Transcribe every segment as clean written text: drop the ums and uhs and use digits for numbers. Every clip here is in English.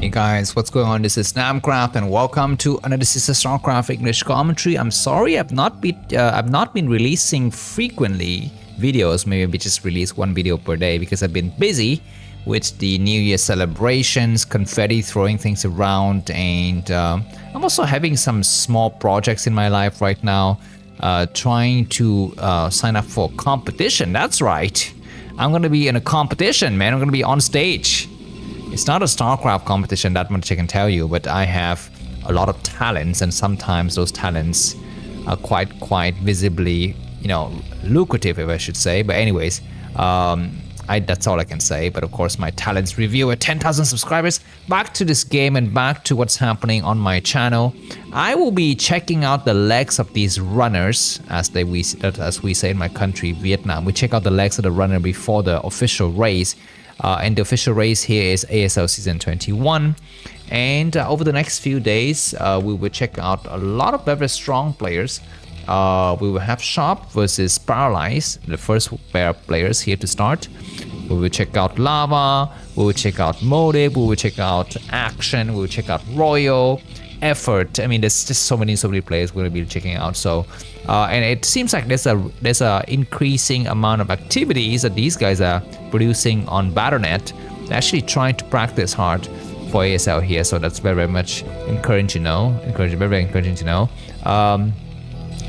Hey guys, what's going on? This is Namkraft and welcome to another Sister Starcraft English commentary. I'm sorry I've not been releasing frequently videos. Maybe we just release one video per day because I've been busy with the New Year celebrations, confetti, throwing things around, and I'm also having some small projects in my life right now, trying to sign up for a competition. That's right. I'm gonna be in a competition, man. I'm gonna be on stage. It's not a StarCraft competition, that much I can tell you, but I have a lot of talents, and sometimes those talents are quite visibly, lucrative, if I should say. But anyways, that's all I can say. But of course, my talents review at 10,000 subscribers. Back to this game and back to what's happening on my channel. I will be checking out the legs of these runners, as we say in my country, Vietnam. We check out the legs of the runner before the official race. And the official race here is ASL Season 21. And over the next few days, we will check out a lot of very strong players. We will have Sharp versus Paralyze, the first pair of players here to start. We will check out Lava, we will check out Motive, we will check out Action, we will check out Royal, Effort. I mean, there's just so many players we're going to be checking out. So, and it seems like there's a increasing amount of activities that these guys are producing on Laddernet. They're actually trying to practice hard for ASL here, so that's very much encouraging to know. Very encouraging to know.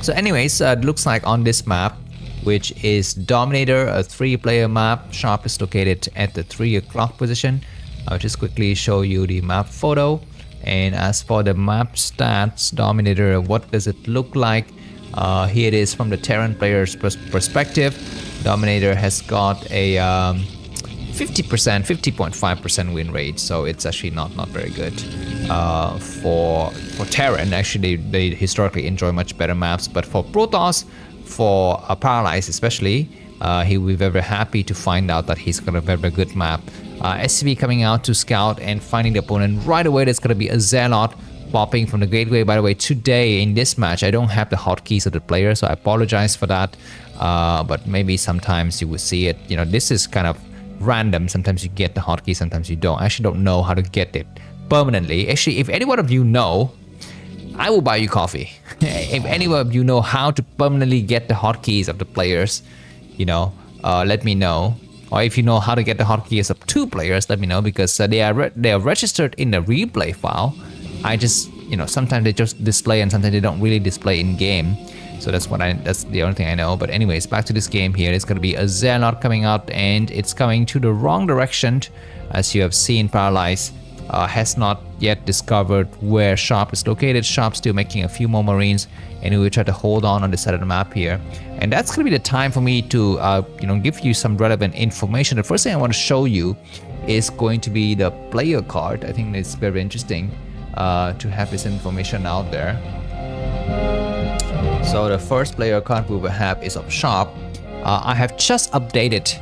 So, anyways, it looks like on this map, which is Dominator, a 3-player map, Sharp is located at the 3 o'clock position. I'll just quickly show you the map photo. And as for the map stats, Dominator, what does it look like? Here it is from the Terran player's perspective. Dominator has got a 50.5% win rate, so it's actually not very good for Terran. Actually, they historically enjoy much better maps, but for Protoss, for Paralyze especially, he will be very happy to find out that he's got a very good map. SCV coming out to scout and finding the opponent right away. There's going to be a Zelle popping from the gateway. By the way, today in this match, I don't have the hotkeys of the player, so I apologize for that. But maybe sometimes you will see it. This is kind of random. Sometimes you get the hotkey, sometimes you don't. I actually don't know how to get it permanently. Actually, if any one of you know, I will buy you coffee. If any one of you know how to permanently get the hotkeys of the players, let me know. Or if you know how to get the hotkeys of 2 players, let me know, because they are registered in the replay file. I just, sometimes they just display and sometimes they don't really display in game. So that's the only thing I know. But anyways, back to this game here. It's going to be a Zelle coming out, and it's coming to the wrong direction. As you have seen, Paralyze has not yet discovered where Sharp is located. Sharp still making a few more Marines, and we will try to hold on this side of the map here. And that's going to be the time for me to give you some relevant information. The first thing I want to show you is going to be the player card. I think it's very interesting to have this information out there. So the first player card we will have is of Sharp. I have just updated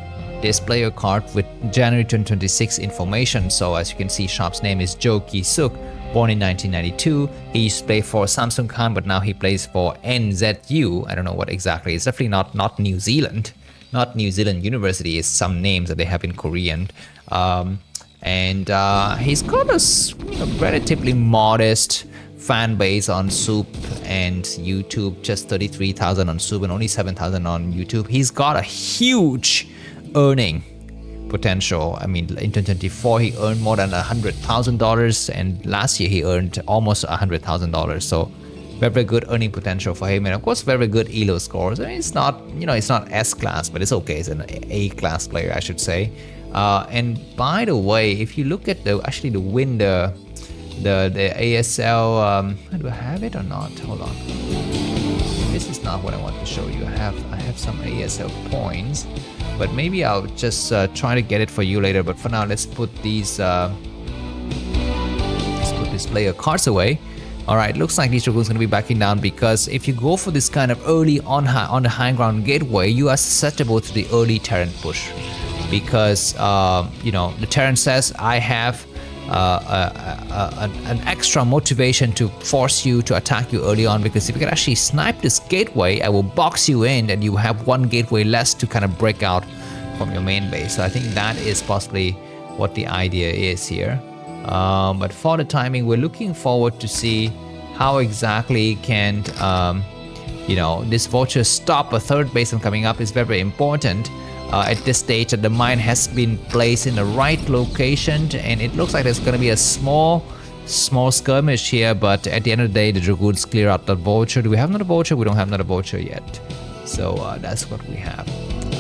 this player card with January 2026 information. So as you can see, Sharp's name is Joe Ki-suk, born in 1992. He used to play for Samsung Khan, but now he plays for NZU. I don't know what exactly. It's definitely not New Zealand. Not New Zealand University is some names that they have in Korean. And he's got a relatively modest fan base on Soup and YouTube, just 33,000 on Soup and only 7,000 on YouTube. He's got a huge earning potential. I mean, in 2024 he earned more than $100,000, and last year he earned almost $100,000. So very good earning potential for him, and of course very good ELO scores. I mean, it's not it's not S class, but it's okay. It's an A class player, I should say. And by the way, if you look at the win, the ASL, do I have it or not? Hold on. This is not what I want to show you. I have some ASL points, but maybe I'll just try to get it for you later. But for now, let's put these player cards away. All right, looks like these Dragoons going to be backing down, because if you go for this kind of early on the high ground gateway, you are susceptible to the early Terran push, because the Terran says, I have an extra motivation to force you to attack you early on, because if you can actually snipe this gateway, I will box you in and you have one gateway less to kind of break out from your main base. So I think that is possibly what the idea is here. But for the timing, we're looking forward to see how exactly can this vulture stop a third base from coming up. Is very, very important. At this stage, the mine has been placed in the right location, and it looks like there's going to be a small skirmish here, but at the end of the day, the Dragoons clear out the vulture. Do we have another vulture? We don't have another vulture yet. So that's what we have.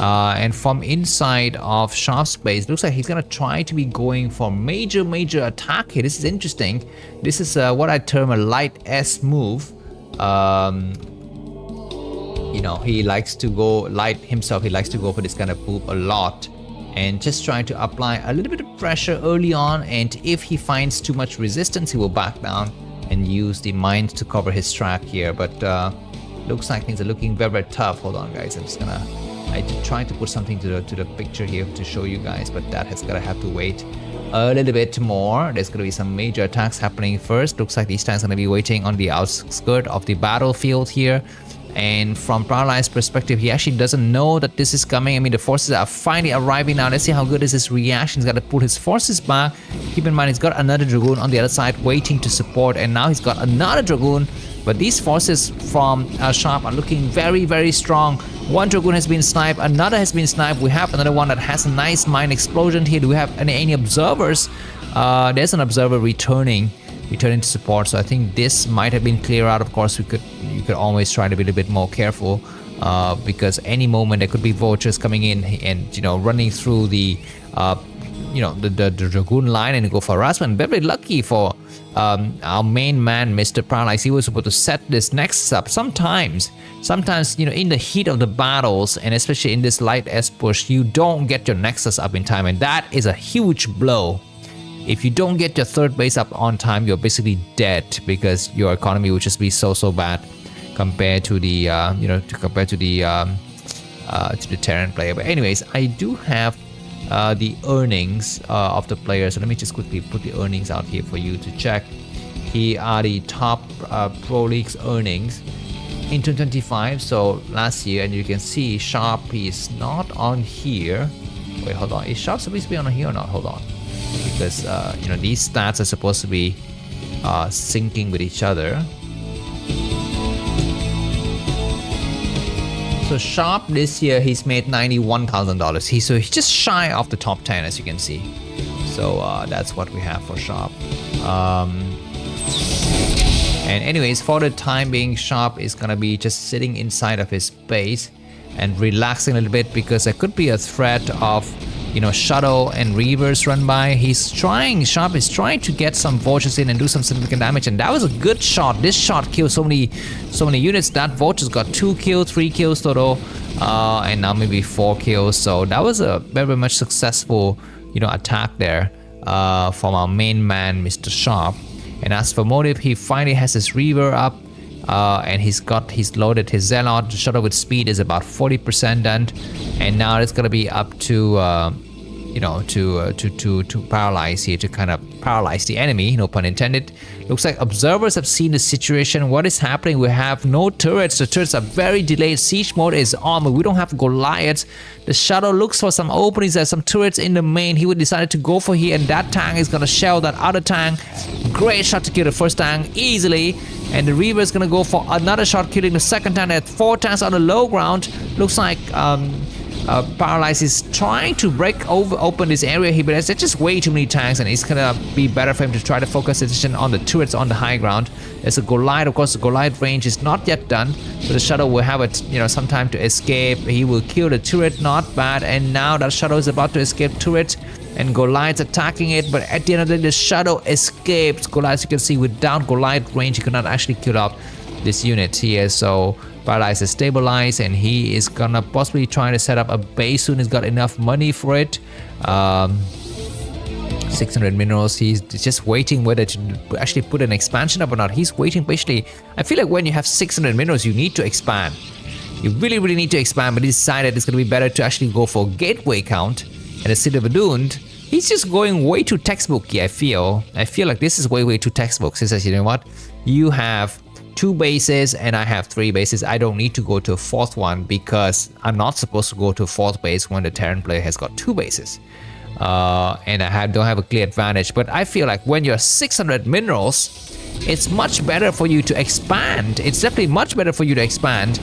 And from inside of Sharp's base, looks like he's going to try to be going for major attack here. This is interesting. This is what I term a light S move. He likes to go light himself. He likes to go for this kind of move a lot, and just trying to apply a little bit of pressure early on, and if he finds too much resistance, he will back down and use the mines to cover his track here. But looks like things are looking very, very tough. Hold on, guys. I'm just gonna try to put something to the picture here to show you guys, but that has gotta have to wait a little bit more. There's gonna be some major attacks happening first. Looks like these tanks are gonna be waiting on the outskirts of the battlefield here. And from Paralyze's perspective, he actually doesn't know that this is coming. I mean, the forces are finally arriving now. Let's see how good is his reaction. He's got to put his forces back. Keep in mind, he's got another Dragoon on the other side waiting to support, and now he's got another Dragoon. But these forces from Sharp are looking very, very strong. One Dragoon has been sniped, another has been sniped. We have another one that has a nice mine explosion here. Do we have any observers? There's an observer returning to support, so I think this might have been clear out. Of course, you could always try to be a little bit more careful, because any moment there could be vultures coming in and running through the the Dragoon line and go for harassment. Very lucky for our main man, Mr. Paralyze. He was supposed to set this nexus up. Sometimes in the heat of the battles, and especially in this light S push, you don't get your nexus up in time, and that is a huge blow. If you don't get your third base up on time, you're basically dead, because your economy would just be so bad compared to the Terran player. But anyways, I do have the earnings of the players. So let me just quickly put the earnings out here for you to check. Here are the top Pro League's earnings in 2025. So last year, and you can see Sharp is not on here. Wait, hold on. Is Sharp supposed to be on here or not? Hold on. Because these stats are supposed to be syncing with each other. So Sharp this year, he's made $91,000. He's just shy of the top 10, as you can see. So that's what we have for Sharp. And anyways, for the time being, Sharp is gonna be just sitting inside of his base and relaxing a little bit, because there could be a threat of shuttle and reavers run by. Sharp is trying to get some vultures in and do some significant damage, and that was a good shot. This shot killed so many units. That vulture's got 2 kills, 3 kills total, and now maybe 4 kills. So that was a very much successful attack there from our main man, Mr. Sharp. And as for motive, he finally has his reaver up, and he's loaded his Zealot. The shuttle with speed is about 40% done, and now it's gonna be up to to Paralyze here, to kind of paralyze the enemy, no pun intended. Looks like observers have seen the situation. What is happening? We have no turrets. The turrets are very delayed. Siege mode is on, but we don't have Goliaths. The shuttle looks for some openings. There's some turrets in the main. He would decide to go for here, and that tank is gonna shell that other tank. Great shot to kill the first tank easily, and the Reaver is gonna go for another shot, killing the second tank. At 4 tanks on the low ground. Looks like Paralyze is trying to open this area here, but there's just way too many tanks, and it's gonna be better for him to try to focus attention on the turrets on the high ground. There's a Goliath. Of course, the Goliath range is not yet done, so the shuttle will have some time to escape. He will kill the turret, not bad. And now that shuttle is about to escape turret, and Goliath's attacking it, but at the end of the day, the shuttle escapes. Goliath, you can see, without Goliath range, he could not actually kill out this unit here. So Paralyze is stabilized, and he is gonna possibly try to set up a base soon. He's got enough money for it. 600 minerals. He's just waiting whether to actually put an expansion up or not. He's waiting patiently. I feel like when you have 600 minerals, you need to expand. You really need to expand, but he decided it's gonna be better to actually go for gateway count and a City of Aduned. He's just going way too textbooky. I feel like this is way too textbook. He says, you know what? You have 2 bases and I have 3 bases. I don't need to go to a 4th one, because I'm not supposed to go to a 4th base when the Terran player has got 2 bases. and I don't have a clear advantage. But I feel like when you're 600 minerals, it's much better for you to expand. It's definitely much better for you to expand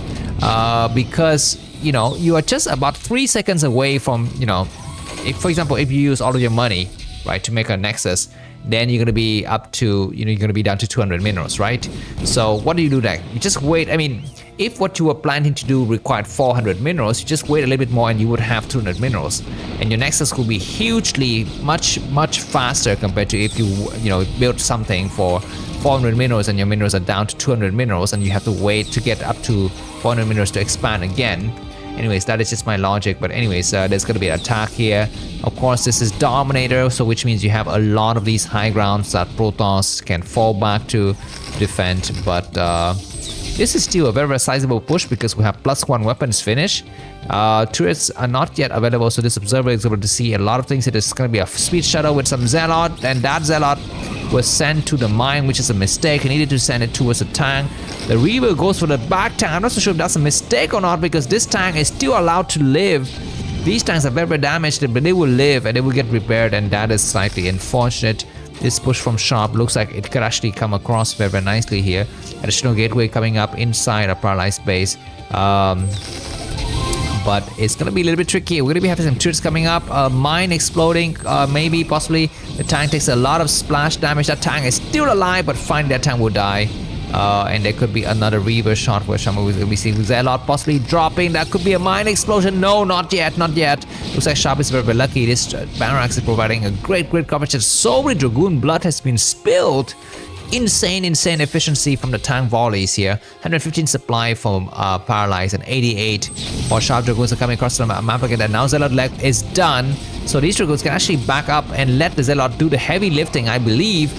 because, you know, you are just about 3 seconds away from, you know, if, for example, if you use all of your money, right, to make a nexus, then you're going to be up to, you know, you're going to be down to 200 minerals, right? So what do you do then? You just wait. I mean, if what you were planning to do required 400 minerals, you just wait a little bit more and you would have 200 minerals. And your nexus could be hugely much faster compared to if you know, built something for 400 minerals and your minerals are down to 200 minerals and you have to wait to get up to 400 minerals to expand again. Anyways, that is just my logic. But anyways, there's going to be an attack here. Of course, this is Dominator, so which means you have a lot of these high grounds that Protoss can fall back to defend. But this is still a very sizable push because we have +1 weapons finish. Turrets are not yet available, so this observer is able to see a lot of things. It is going to be a speed shuttle with some Zealot, and that Zealot was sent to the mine, which is a mistake. He needed to send it towards the tank. The Reaver goes for the back tank. I'm not so sure if that's a mistake or not because this tank is still allowed to live. These tanks are very damaged, but they will live and they will get repaired, and that is slightly unfortunate. This push from Sharp looks like it could actually come across very nicely here. Additional gateway coming up inside a Paralyzed base. But it's going to be a little bit tricky. We're going to be having some turrets coming up. Mine exploding, maybe, possibly. The tank takes a lot of splash damage. That tank is still alive, but finally that tank will die. And there could be another Reaver shot where Shamu is going to be seeing Zealot possibly dropping. That could be a mine explosion. No, not yet, not yet. Looks like Sharp is very lucky. This Barracks is providing a great coverage. So many Dragoon blood has been spilled. Insane efficiency from the tank volleys here. 115 supply from Paralyze and 88 for Sharp Dragoons are coming across the map again. And now Zealot leg is done. So these Dragoons can actually back up and let the Zealot do the heavy lifting, I believe.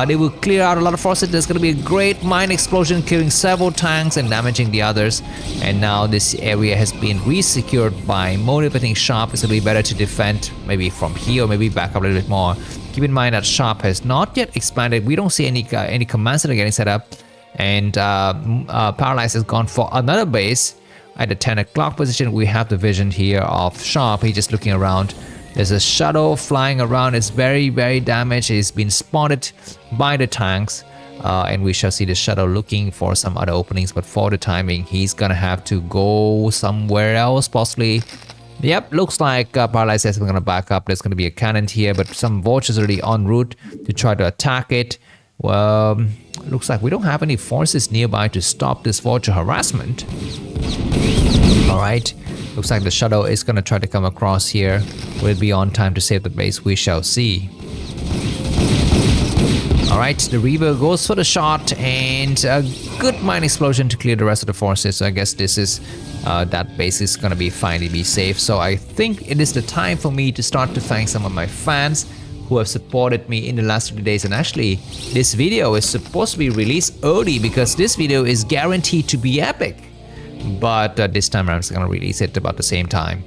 They will clear out a lot of forces. There's going to be a great mine explosion, killing several tanks and damaging the others. And now this area has been re-secured by Motive. I think Sharp is going to be better to defend, maybe from here or maybe back up a little bit more. Keep in mind that Sharp has not yet expanded. We don't see any commands that are getting set up. And Paralyze has gone for another base at the 10 o'clock position. We have the vision here of Sharp. He's just looking around. There's a shuttle flying around. It's very damaged. It's been spotted by the tanks. And we shall see the shuttle looking for some other openings. But for the timing, he's gonna have to go somewhere else, possibly. Yep, looks like Paralyze is going to back up. There's going to be a cannon here, but some vultures already en route to try to attack it. Well, looks like we don't have any forces nearby to stop this vulture harassment. Alright, looks like the shuttle is going to try to come across here. Will it be on time to save the base? We shall see. Alright, the Reaver goes for the shot and a good mine explosion to clear the rest of the forces. So I guess this is that base is gonna be finally safe. So I think it is the time for me to start to thank some of my fans who have supported me in the last 3 days. And actually, this video is supposed to be released early because this video is guaranteed to be epic. But this time I'm just gonna release it about the same time.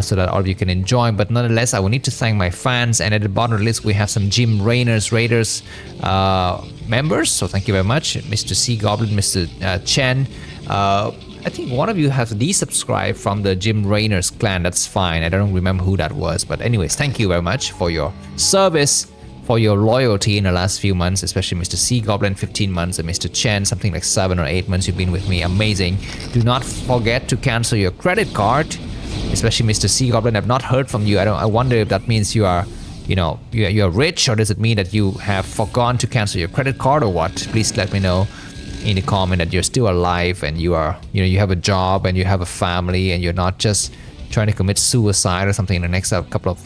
So that all of you can enjoy. But nonetheless, I will need to thank my fans. And at the bottom of the list, we have some Jim Raiders members. So thank you very much. Mr. C Goblin, Mr. Chen. I think one of you has desubscribed from the Jim Rainers clan. That's fine. I don't remember who that was. But anyways, thank you very much for your service, for your loyalty in the last few months, especially Mr. C Goblin, 15 months, and Mr. Chen, something like 7 or 8 months you've been with me. Amazing. Do not forget to cancel your credit card. Especially Mr. C Goblin, I've not heard from you. I wonder if that means you are, you know, you're rich, or does it mean that you have forgone to cancel your credit card or what? Please let me know in the comment that you're still alive and you are, you know, you have a job and you have a family and you're not just trying to commit suicide or something in the next couple of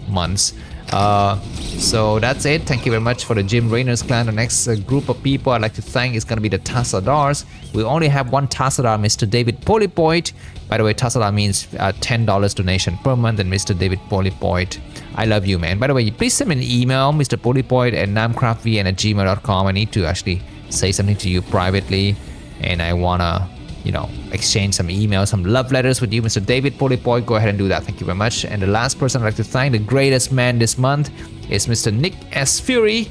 months. So that's it. Thank you very much for the Jim Rainers clan. The next group of people I'd like to thank is going to be the Tassadars. We only have one Tassadar, Mr. David Polypoid. By the way, Tassadar means $10 donation per month, and Mr. David Polypoid, I love you, man. By the way, please send me an email, Mr. Polypoid at namkraftvn@gmail.com. I need to actually say something to you privately, and I wanna, you know, exchange some emails, some love letters with you, Mr. David Polypoid. Go ahead and do that. Thank you very much. And the last person I'd like to thank, the greatest man this month, is Mr. Nick S. Fury,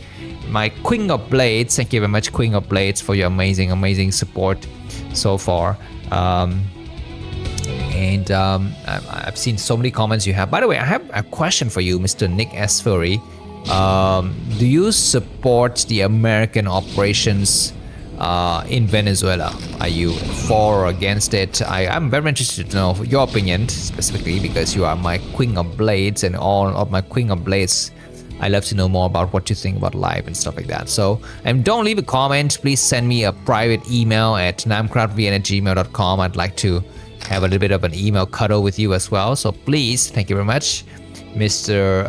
my Queen of Blades. Thank you very much, Queen of Blades, for your amazing support so far. And I've seen so many comments you have. By the way, I have a question for you, Mr. Nick S. Fury. Do you support the American operations in Venezuela? Are you for or against it? I'm very interested to know your opinion specifically, because you are my Queen of Blades, and all of my Queen of Blades, I love to know more about what you think about live and stuff like that. So, and don't leave a comment. Please send me a private email at namkraftvn@gmail.com. I'd like to have a little bit of an email cuddle with you as well. So please, thank you very much, Mr.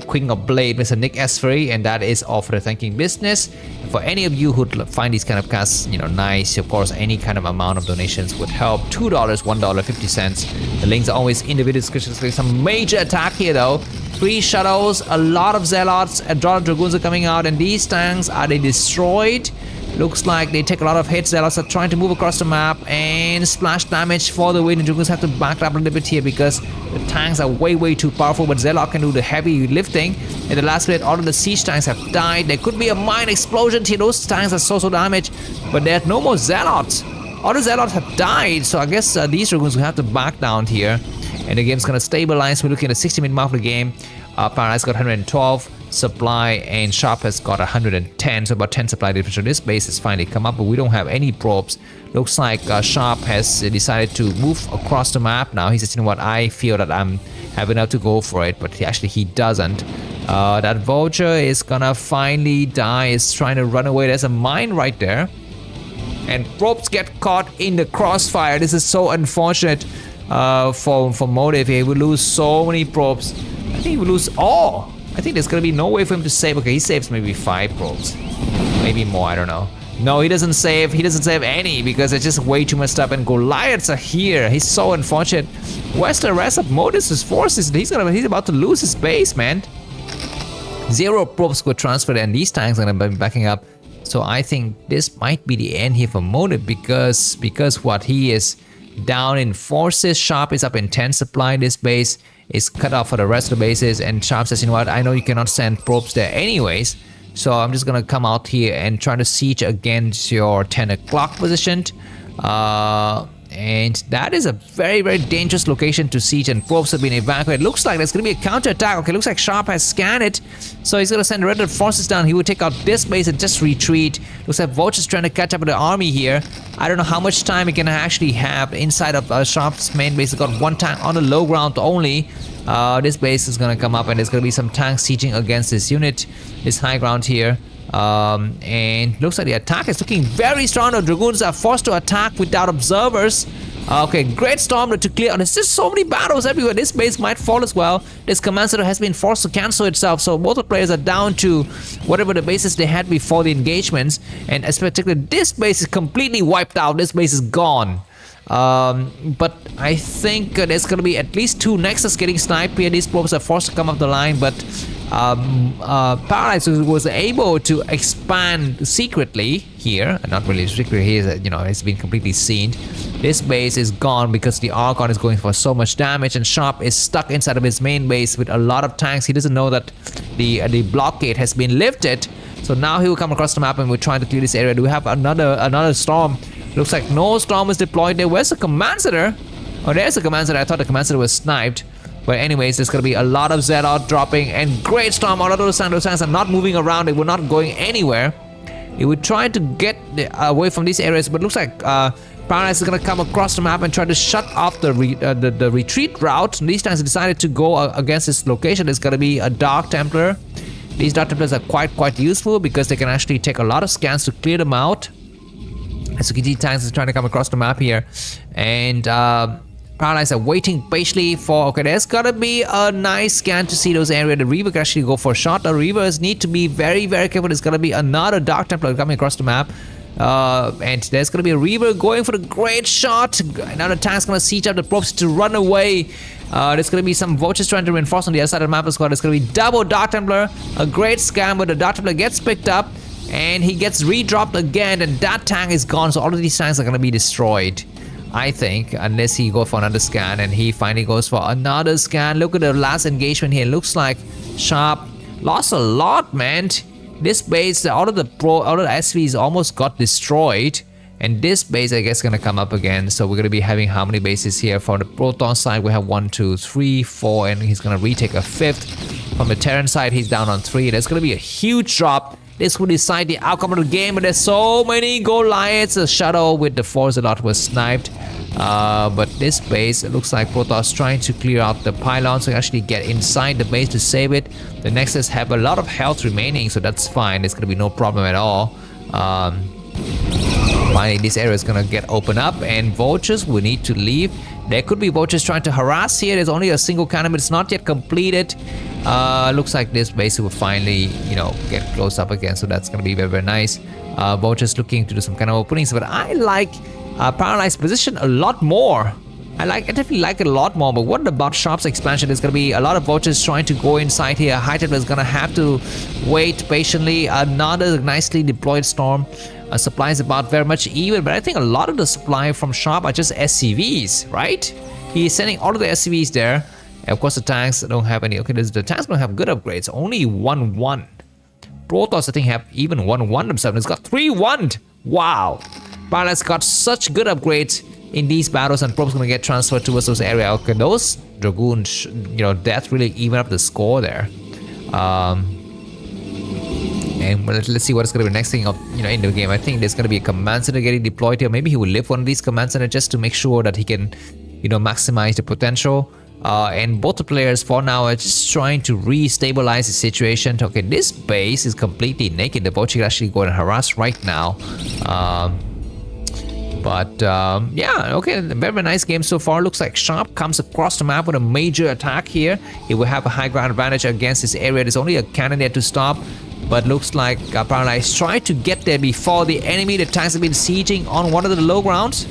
Queen of Blade, Mr. Nick Esfery, and that is all for the thanking business. For any of you who find these kind of casts, nice, of course, any kind of amount of donations would help. $2, $1, 50 cents. The links are always in the video description. There's some major attack here though. 3 shuttles, a lot of zealots, a lot of dragoons are coming out, and these tanks, are they destroyed? Looks like they take a lot of hits. Zealots are trying to move across the map, and splash damage for the win. The dragoons have to back up a little bit here because the tanks are way too powerful, but Zealot can do the heavy lifting. In the last minute, all of the siege tanks have died. There could be a mine explosion here. Those tanks are so damaged, but there's no more Zealots. All the Zealots have died, so I guess these dragoons will have to back down here, and the game's gonna stabilize. We're looking at the 60-minute mark of the game. Paralyze got 112 supply, and Sharp has got 110, so about 10 supply difference. So this base has finally come up, but we don't have any probes. Looks like Sharp has decided to move across the map now. He says, you know what, I feel that I'm have enough to go for it, but he doesn't. That vulture is gonna finally die. Is trying to run away. There's a mine right there, and probes get caught in the crossfire. This is so unfortunate for Motive. He will lose so many probes. I think he will lose all. I think there's gonna be no way for him to save. Okay, he saves maybe 5 probes, maybe more, I don't know. No, he doesn't save any, because it's just way too much up, and Goliaths are here. He's so unfortunate. Where's the rest of Modus's forces? He's about to lose his base, man. 0 probes were transferred, and these tanks are gonna be backing up. So I think this might be the end here for Motive, because what, he is down in forces. Sharp is up in 10 supply. This base is cut off for the rest of the bases, and Sharp says, you know what, I know you cannot send probes there anyways, so I'm just gonna come out here and try to siege against your 10 o'clock position. And that is a very dangerous location to siege, and probes have been evacuated. Looks like there's gonna be a counter-attack. Okay, looks like Sharp has scanned it, so he's gonna send Red forces down. He would take out this base and just retreat. Looks like Vulture's trying to catch up with the army here. I don't know how much time he can actually have inside of Sharp's main base. He's got 1 tank on the low ground only. This base is gonna come up, and there's gonna be some tanks sieging against this unit, this high ground here. And looks like the attack is looking very strong. The dragoons are forced to attack without observers. Okay, great storm to clear. There's just so many battles everywhere. This base might fall as well. This command center has been forced to cancel itself, so both the players are down to whatever the bases they had before the engagements. And especially this base is completely wiped out. This base is gone. But I think there's gonna be at least 2 Nexus getting sniped here. These probes are forced to come up the line, but Paralyze was able to expand secretly here, not really secretly. It's been completely seen. This base is gone because the Archon is going for so much damage, and Sharp is stuck inside of his main base with a lot of tanks. He doesn't know that the blockade has been lifted, so now he will come across the map, and we're trying to clear this area. Do we have another storm? Looks like no storm is deployed there. Where's the command center? Oh, there's the command center. I thought the command center was sniped. But anyways, there's gonna be a lot of Zealot dropping, and great storm. All of those tanks are not moving around. They were not going anywhere. They would try to get away from these areas, but looks like Paralyze is gonna come across the map and try to shut off the retreat route. And these tanks decided to go against this location. There's gonna be a Dark Templar. These Dark Templars are quite useful because they can actually take a lot of scans to clear them out. As you can see, tanks is trying to come across the map here, and Paralyze are waiting patiently for. Okay, there's gotta be a nice scan to see those areas. The Reaver can actually go for a shot. The Reavers need to be very careful. There's gonna be another Dark Templar coming across the map, and there's gonna be a Reaver going for the great shot. Another tank's gonna siege up the probes to run away. There's gonna be some Vultures trying to reinforce on the other side of the map as well. There's gonna be double Dark Templar, a great scan, but the Dark Templar gets picked up, and he gets redropped again, and that tank is gone. So all of these tanks are gonna be destroyed, I think, unless he goes for another scan, and he finally goes for another scan. Look at the last engagement here. Looks like Sharp lost a lot, man. This base, all of the SVs almost got destroyed. And this base, I guess, gonna come up again. So we're gonna be having how many bases here? For the Protoss side, we have 1, 2, 3, 4, and he's gonna retake a 5th. From the Terran side, he's down on 3. There's gonna be a huge drop. This will decide the outcome of the game, but there's so many Goliaths. A shuttle with the Force a lot was sniped. But this base, it looks like Protoss trying to clear out the pylons, so actually get inside the base to save it. The Nexus have a lot of health remaining, so that's fine. There's gonna be no problem at all. Finally, this area is gonna get opened up, and vultures will need to leave. There could be vultures trying to harass here. There's only a single cannon, but it's not yet completed. Looks like this base will finally, get close up again, so that's gonna be very, very nice. Vultures looking to do some kind of openings, but I like Paralyze position a lot more. I definitely like it a lot more, but what about Sharp's expansion? There's gonna be a lot of vultures trying to go inside here. High Templar is gonna have to wait patiently. Another nicely deployed storm. Supply is about very much even, but I think a lot of the supply from Sharp are just SCVs, right? He's sending all of the SCVs there. And of course, the tanks don't have any. Okay, the tanks don't have good upgrades. Only 1-1. Protoss, I think, have even 1-1 themselves. It's got 3-1. Wow. Paralyze got such good upgrades in these battles, and Probe's gonna get transferred towards those areas. Okay, those Dragoons, death really even up the score there. And let's see what's gonna be the next thing in the game. I think there's gonna be a command center getting deployed here. Maybe he will lift one of these command centers just to make sure that he can, maximize the potential. And both the players for now are just trying to re-stabilize the situation. Okay, this base is completely naked. The vulture can actually go and harass right now. Yeah, okay, very, very nice game so far. Looks like Sharp comes across the map with a major attack here. He will have a high ground advantage against this area. There's only a cannon there to stop, but looks like Paralyze tried to get there before the enemy. The tanks have been sieging on one of the low grounds,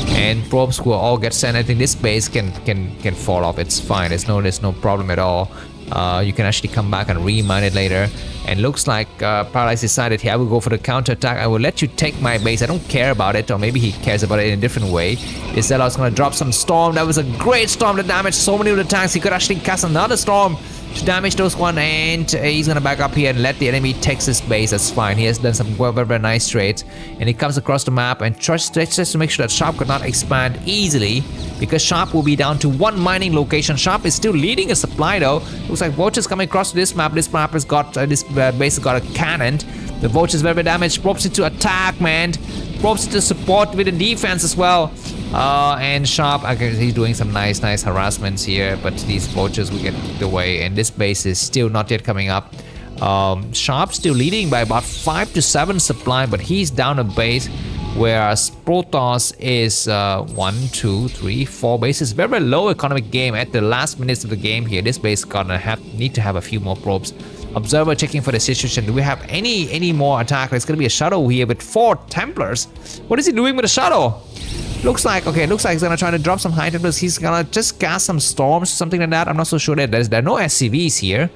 and probes will all get sent. I think this base can fall off. It's fine. There's no problem at all. You can actually come back and remine it later. And looks like Paralyze decided, I will go for the counter attack. I will let you take my base. I don't care about it, or maybe he cares about it in a different way. This Zelle is going to drop some storm. That was a great storm to damage so many of the tanks. He could actually cast another storm to damage those one, and he's gonna back up here and let the enemy take his base. That's fine. He has done some very, very nice trades, and he comes across the map and tries to make sure that Sharp could not expand easily, because Sharp will be down to 1 mining location. Sharp is still leading a supply though. Looks like vultures coming across to this map. This map has got this base has got a cannon. The vultures very, very damaged. Probes it to attack, man. Probes it to support with the defense as well. And Sharp, he's doing some nice harassments here, but these vultures will get kicked away, and this base is still not yet coming up. Sharp still leading by about 5 to 7 supply, but he's down a base, whereas Protoss is 1, 2, 3, 4 bases. Very, very low economic game at the last minutes of the game here. This base gonna need to have a few more probes. Observer checking for the situation. Do we have any more attack? There's gonna be a shuttle here with 4 Templars. What is he doing with the shuttle? Looks like he's gonna try to drop some high Templars. He's gonna just cast some storms, something like that. I'm not so sure that there are no SCVs here.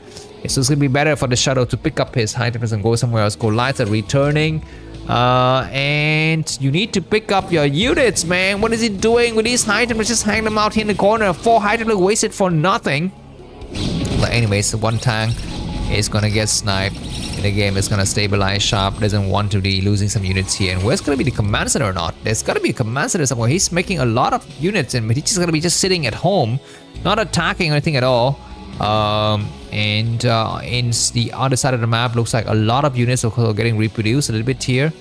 So it's gonna be better for the shuttle to pick up his high Templars and go somewhere else. Goliaths are returning. And you need to pick up your units, man. What is he doing with these high Templars? Just hang them out here in the corner. 4 high Templars wasted for nothing. But anyways, one tank is gonna get sniped. And the game is gonna stabilize. Sharp doesn't want to be losing some units here. And where's gonna be the command center or not? There's gotta be a command center somewhere. He's making a lot of units, and he's just gonna be just sitting at home, not attacking or anything at all. In the other side of the map, looks like a lot of units are getting reproduced a little bit here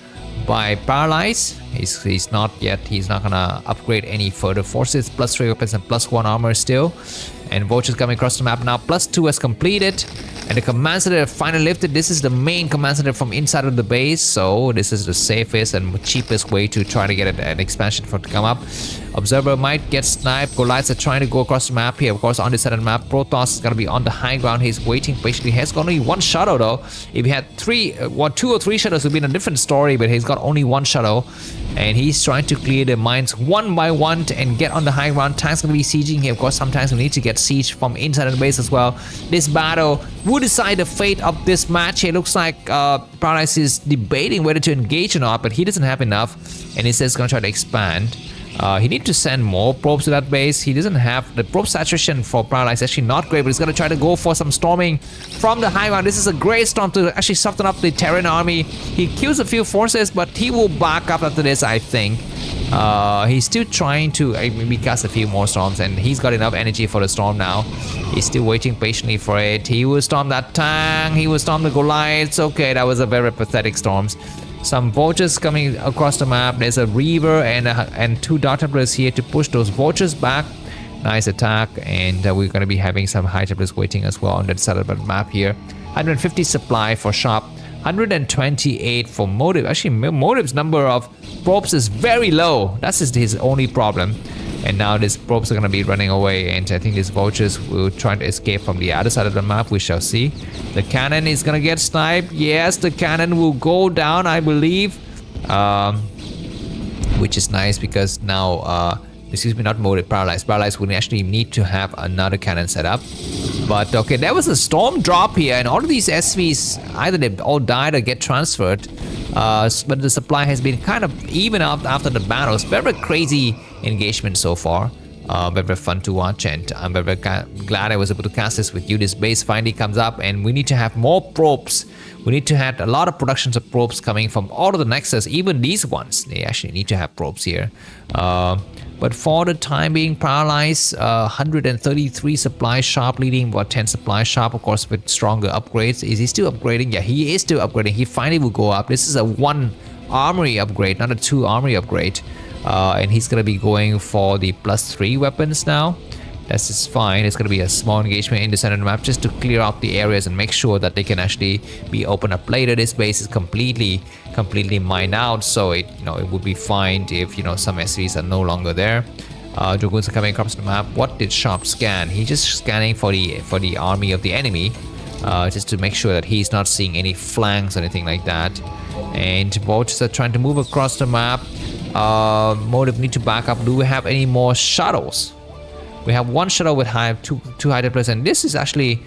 by Paralyze. He's not yet. He's not gonna upgrade any further forces. +3 weapons and +1 armor still. And vultures coming across the map now. +2 has completed. And the command center finally lifted. This is the main command center from inside of the base. So this is the safest and cheapest way to try to get an expansion for to come up. Observer might get sniped. Goliaths are trying to go across the map here. Of course, on this side of the map, Protoss is going to be on the high ground. He's waiting patiently. He has got only 1 shuttle though. If he had 2 or 3 shuttles, it would be a different story. But he's got only 1 shuttle. And he's trying to clear the mines one by one and get on the high ground. Tanks going to be sieging here. Of course, sometimes we need to get siege from inside of the base as well. This battle will decide the fate of this match. It looks like Paralyze is debating whether to engage or not, but he doesn't have enough. And he says he's going to try to expand. He needs to send more probes to that base. He doesn't have the probe saturation for Paralyze. Actually not great, but he's gonna try to go for some storming from the high ground. This is a great storm to actually soften up the Terran army. He kills a few forces, but he will back up after this, I think. He's still trying to maybe cast a few more storms, and he's got enough energy for the storm now. He's still waiting patiently for it. He will storm that tank. He will storm the Goliaths. Okay, that was a very pathetic storms. Some vultures coming across the map. There's a Reaver and 2 Dark Templars here to push those vultures back. Nice attack, and we're going to be having some High Templars waiting as well on that side of the map here. 150 supply for Sharp, 128 for Motive. Actually, Motive's number of probes is very low. That's his only problem. And now these probes are going to be running away, and I think these vultures will try to escape from the other side of the map. We shall see. The cannon is going to get sniped. Yes, the cannon will go down, I believe. Which is nice because now, excuse me, not Motive, Paralyze. Paralyze will actually need to have another cannon set up. But okay, there was a storm drop here, and all of these SVs, either they all died or get transferred. But the supply has been kind of even out after the battles. Very crazy engagement so far. Very fun to watch, and I'm very glad I was able to cast this with you. This base finally comes up, and we need to have more probes. We need to have a lot of productions of probes coming from all of the nexus, even these ones. They actually need to have probes here. But for the time being, Paralyze, 133 supply Sharp leading, about 10 supply Sharp, of course, with stronger upgrades. Is he still upgrading? Yeah, he is still upgrading. He finally will go up. This is a 1 armory upgrade, not a 2 armory upgrade. And he's going to be going for the +3 weapons now. That's just fine. It's going to be a small engagement in the center of the map just to clear out the areas and make sure that they can actually be opened up later. This base is completely mined out, so it would be fine if some SVs are no longer there. Dragoons are coming across the map. What did Sharp scan? He's just scanning for the army of the enemy, just to make sure that he's not seeing any flanks or anything like that. And vultures are trying to move across the map. Motive need to back up. Do we have any more shuttles? We have 1 shuttle with two High Templars, and this is actually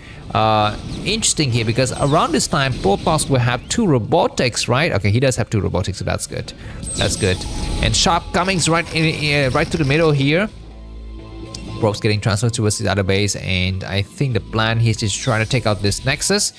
interesting here because around this time Protoss will have 2 robotics, right? Okay, he does have 2 robotics, so that's good. That's good. And Sharp comings right to the middle here. Probes getting transferred towards the other base, and I think the plan here is to try to take out this Nexus.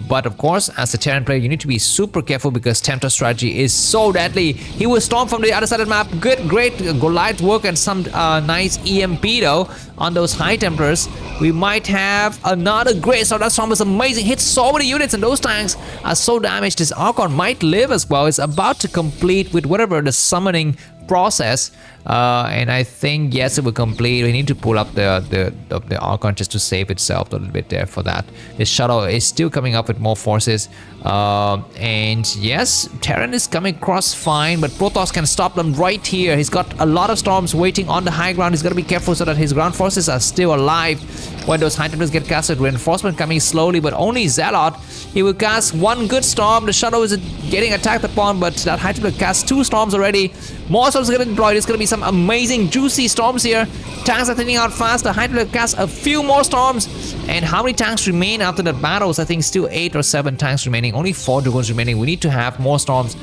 But of course, as a Terran player, you need to be super careful because Templar strategy is so deadly. He will storm from the other side of the map. Great Goliath work and some nice EMP though on those High Templars. We might have another great storm. That storm was amazing. Hits so many units, and those tanks are so damaged. This Archon might live as well. It's about to complete with whatever the summoning process, and I think yes, it will complete. We need to pull up the Archon just to save itself a little bit there for that. This shuttle is still coming up with more forces, and yes, Terran is coming across fine, but Protoss can stop them right here. He's got a lot of storms waiting on the high ground. He's got to be careful so that his ground forces are still alive when those High Templars get casted. Reinforcement coming slowly, but only Zealot. He will cast 1 good storm. The shuttle is getting attacked upon, but that High Templar cast 2 storms already. More storms are getting deployed. It's going to be some amazing juicy storms here. Tanks are thinning out fast. The High Templar cast a few more storms. And how many tanks remain after the battles? I think still 8 or 7 tanks remaining. Only 4 Dragoons remaining. We need to have more storms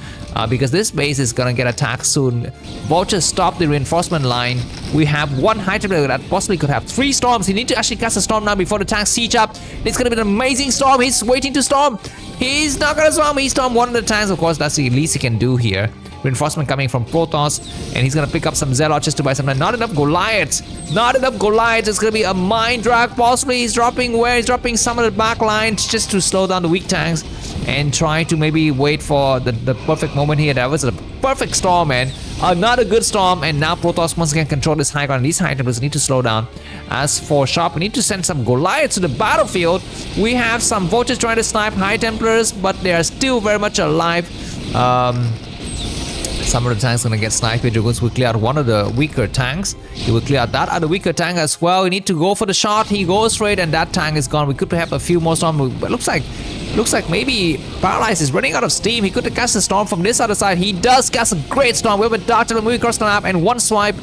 because this base is going to get attacked soon. Vultures stop the reinforcement line. We have 1 High Templar that possibly could have 3 storms. He needs to actually cast a storm now before the tanks siege up. It's going to be an amazing storm. He's waiting to storm. He's not going to storm. He stormed 1 of the tanks. Of course, that's the least he can do here. Reinforcement coming from Protoss, and he's gonna pick up some Zealot just to buy some time. Not enough Goliaths. Not enough Goliaths. It's gonna be a mind drag. Possibly he's dropping where? He's dropping some of the back lines just to slow down the weak tanks and try to maybe wait for the perfect moment here. That was a perfect storm, man. Another good storm, and now Protoss once again control this high ground. These High Templars need to slow down. As for Sharp, we need to send some Goliaths to the battlefield. We have some Vultures trying to snipe High Templars, but they are still very much alive. Some of the tanks gonna get sniped. Dragoons will clear out 1 of the weaker tanks. He will clear out that other weaker tank as well. We need to go for the shot. He goes for it, and that tank is gone. We could have a few more storms, but looks like maybe Paralyze is running out of steam. He could have cast a storm from this other side. He does cast a great storm. We have a Dark Temple moving across the map, and 1 swipe.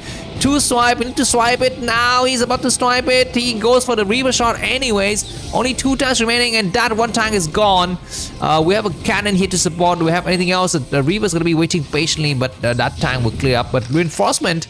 to swipe. We need to swipe it now. He's about to swipe it. He goes for the Reaver shot anyways. Only 2 tanks remaining, and that 1 tank is gone. We have a cannon here to support. Do we have anything else? The Reaver's going to be waiting patiently, but that tank will clear up. But reinforcement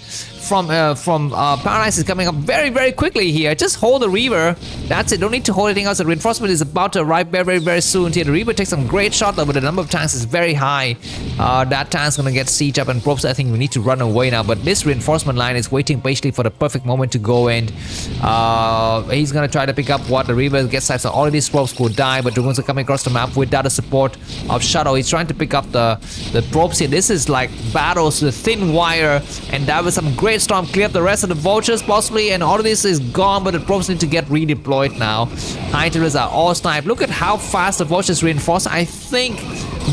from Paralyze is coming up very, very quickly here. Just hold the Reaver. That's it. Don't need to hold anything else. The reinforcement is about to arrive very, very, very soon here. The Reaver takes some great shot, though, but the number of tanks is very high. That tank's going to get siege up, and probes, I think we need to run away now. But this reinforcement line is waiting patiently for the perfect moment to go in. He's going to try to pick up what the Reaver gets. So all of these probes will die, but Dragoons are coming across the map without the support of Shadow. He's trying to pick up the probes here. This is like battles with thin wire, and that was some great storm. Clear up the rest of the vultures possibly, and all of this is gone, but the probes need to get redeployed now. High Templars are all sniped. Look at how fast the vultures reinforce. I think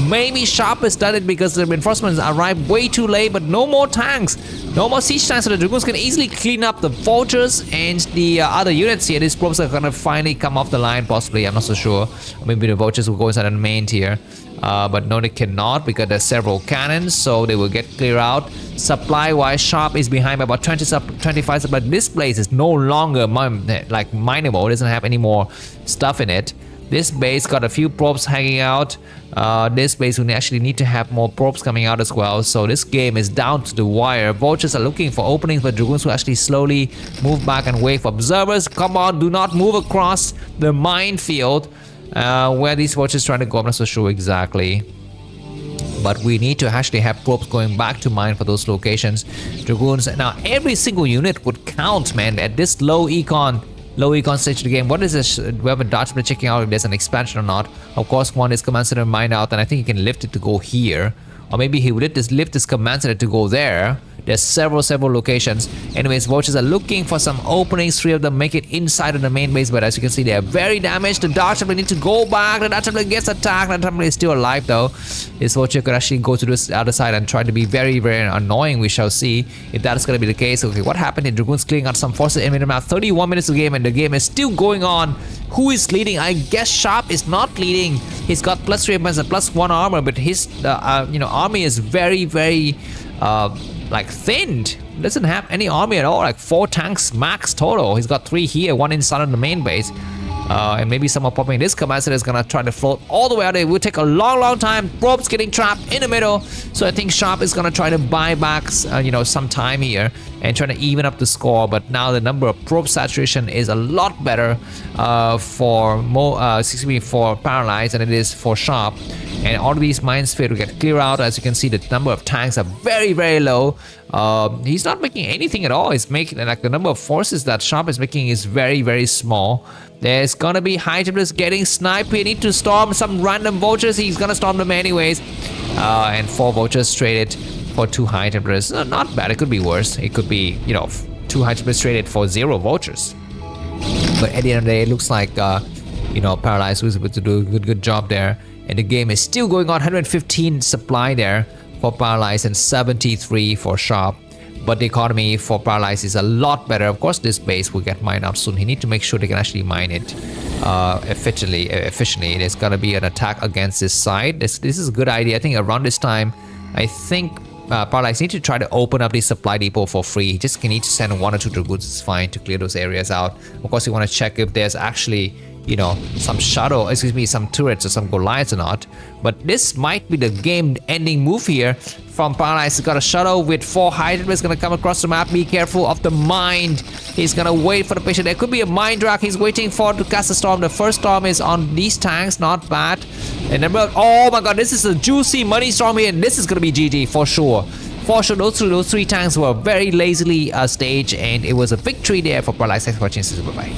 maybe Sharp has done it because the reinforcements arrived way too late, but no more tanks. No more siege tanks, so the Dragoons can easily clean up the vultures and the other units here. These probes are gonna finally come off the line, possibly. I'm not so sure. Maybe the vultures will go inside the main tier. But no, they cannot because there's several cannons, so they will get clear out. Supply-wise, Sharp is behind by about 25 supply. This place is no longer like mineable. It doesn't have any more stuff in it. This base got a few probes hanging out. This base will actually need to have more probes coming out as well. So this game is down to the wire. Vultures are looking for openings, but Dragoons will actually slowly move back and wait for observers. Come on, do not move across the minefield. Where these vultures trying to go, I'm not so sure exactly. But we need to actually have probes going back to mine for those locations. Dragoons, now every single unit would count, man, at this low econ stage of the game. What is this? We have a Dutchman checking out if there's an expansion or not. Of course, one is Command Center mine out, and I think he can lift it to go here. Or maybe he would just lift this Command Center to go there. There's several locations. Anyways, vultures are looking for some openings. 3 of them make it inside of the main base, but as you can see, they are very damaged. The Dark Templar need to go back. The Dark Templar gets attacked. The Dark Templar is still alive though. This vulture could actually go to this other side and try to be very, very annoying. We shall see if that is going to be the case. Okay, what happened? Dragoons clearing out some forces in the map. 31 minutes of the game, and the game is still going on. Who is leading? I guess Sharp is not leading. He's got +3 weapons and +1 armor, but his army is very, very like thinned. Doesn't have any army at all. Like 4 tanks max total. He's got 3 here, 1 inside of the main base. And maybe some are popping. This Command Center is gonna try to float all the way out there. It will take a long time. Probes getting trapped in the middle. So I think Sharp is gonna try to buy back some time here and try to even up the score. But now the number of probe saturation is a lot better for Paralyze than it is for Sharp. And all of these mines fail to get clear out. As you can see, the number of tanks are very, very low. He's not making anything at all. He's making, like, the number of forces that Sharp is making is very, very small. There's gonna be High Templars getting sniped. We need to storm some random vultures. He's gonna storm them anyways. And 4 vultures traded for 2 High Templars. Not bad. It could be worse. It could be, 2 High Templars traded for 0 vultures. But at the end of the day, it looks like, Paralyze was able to do a good job there. And the game is still going on. 115 supply there for Paralyze and 73 for Sharp. But the economy for Paralyze is a lot better. Of course, this base will get mined out soon. He needs to make sure they can actually mine it efficiently. There's gonna be an attack against this side. This is a good idea. I think around this time, I think Paralyze need to try to open up the supply depot for free. He just need to send 1 or 2 Dragoons. It's fine to clear those areas out. Of course, you want to check if there's actually some some turrets or some Goliaths or not. But this might be the game-ending move here from Paralyze. He's got a shuttle with 4 High Templars gonna come across the map. Be careful of the mine. He's gonna wait for the patient. There could be a mine drag. He's waiting for to cast a storm. The first storm is on these tanks, not bad. And oh my god, this is a juicy money storm here, and this is gonna be GG for sure. For sure, those 3 tanks were very lazily staged, and it was a victory there for Paralyze. Thanks for watching. Bye bye.